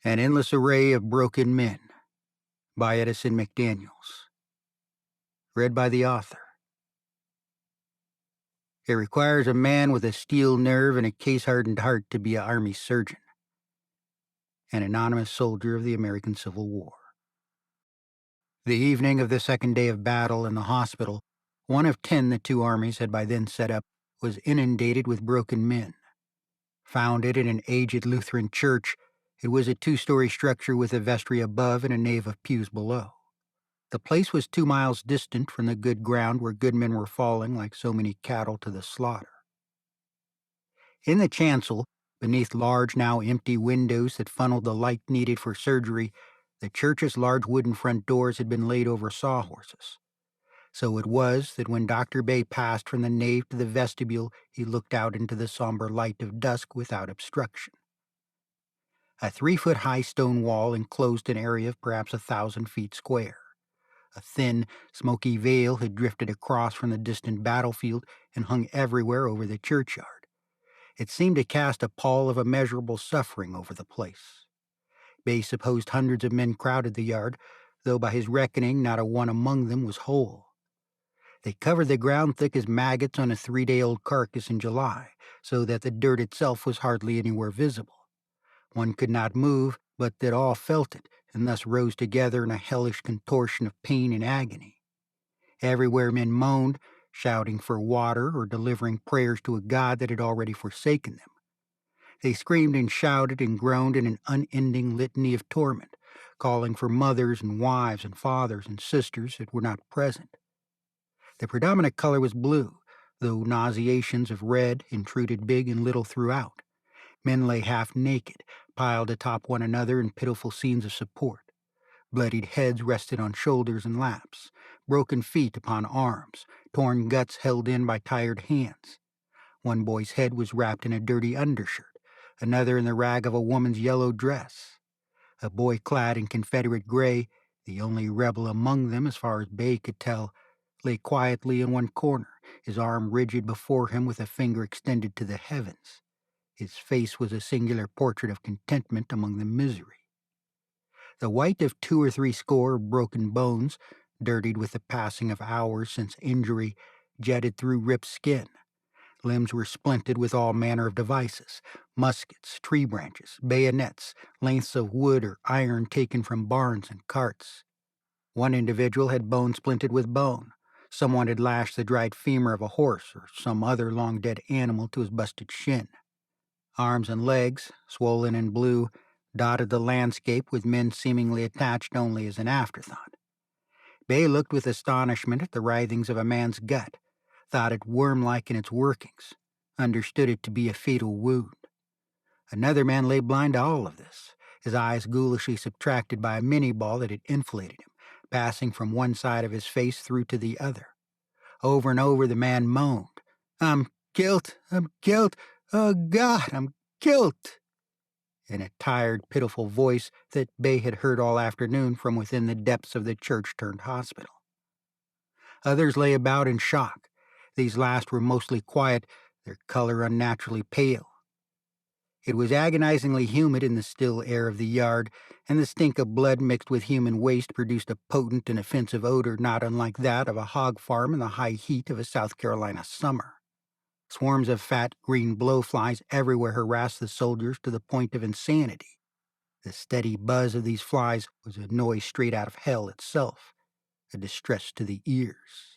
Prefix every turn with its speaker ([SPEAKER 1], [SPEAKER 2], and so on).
[SPEAKER 1] An Endless Array of Broken Men by Edison McDaniels. Read by the author. It requires a man with a steel nerve and a case-hardened heart to be an army surgeon. An anonymous soldier of the American Civil War. The evening of the second day of battle in the hospital, one of 10 the two armies had by then set up, was inundated with broken men. Founded in an aged Lutheran church, it was a 2-story structure with a vestry above and a nave of pews below. The place was 2 miles distant from the good ground where good men were falling like so many cattle to the slaughter. In the chancel, beneath large, now empty windows that funneled the light needed for surgery, the church's large wooden front doors had been laid over sawhorses. So it was that when Dr. Bay passed from the nave to the vestibule, he looked out into the somber light of dusk without obstruction. A 3-foot-high stone wall enclosed an area of perhaps 1,000 feet square. A thin, smoky veil had drifted across from the distant battlefield and hung everywhere over the churchyard. It seemed to cast a pall of immeasurable suffering over the place. Bay supposed hundreds of men crowded the yard, though by his reckoning not a one among them was whole. They covered the ground thick as maggots on a 3-day-old carcass in July, so that the dirt itself was hardly anywhere visible. One could not move, but that all felt it, and thus rose together in a hellish contortion of pain and agony. Everywhere men moaned, shouting for water or delivering prayers to a God that had already forsaken them. They screamed and shouted and groaned in an unending litany of torment, calling for mothers and wives and fathers and sisters that were not present. The predominant color was blue, though nauseations of red intruded big and little throughout. Men lay half naked, piled atop one another in pitiful scenes of support. Bloodied heads rested on shoulders and laps, broken feet upon arms, torn guts held in by tired hands. One boy's head was wrapped in a dirty undershirt, another in the rag of a woman's yellow dress. A boy clad in Confederate gray, the only rebel among them as far as Bay could tell, lay quietly in one corner, his arm rigid before him with a finger extended to the heavens. His face was a singular portrait of contentment among the misery. The white of 2 or 3 score of broken bones, dirtied with the passing of hours since injury, jetted through ripped skin. Limbs were splinted with all manner of devices, muskets, tree branches, bayonets, lengths of wood or iron taken from barns and carts. One individual had bone splinted with bone. Someone had lashed the dried femur of a horse or some other long-dead animal to his busted shin. Arms and legs, swollen and blue, dotted the landscape with men seemingly attached only as an afterthought. Bay looked with astonishment at the writhings of a man's gut, thought it worm-like in its workings, understood it to be a fatal wound. Another man lay blind to all of this, his eyes ghoulishly subtracted by a mini-ball that had inflated him, passing from one side of his face through to the other. Over and over the man moaned, "I'm killed, oh God, I'm killed," in a tired, pitiful voice that Bay had heard all afternoon from within the depths of the church-turned-hospital. Others lay about in shock. These last were mostly quiet, their color unnaturally pale. It was agonizingly humid in the still air of the yard, and the stink of blood mixed with human waste produced a potent and offensive odor not unlike that of a hog farm in the high heat of a South Carolina summer. Swarms of fat, green blowflies everywhere harassed the soldiers to the point of insanity. The steady buzz of these flies was a noise straight out of hell itself, a distress to the ears.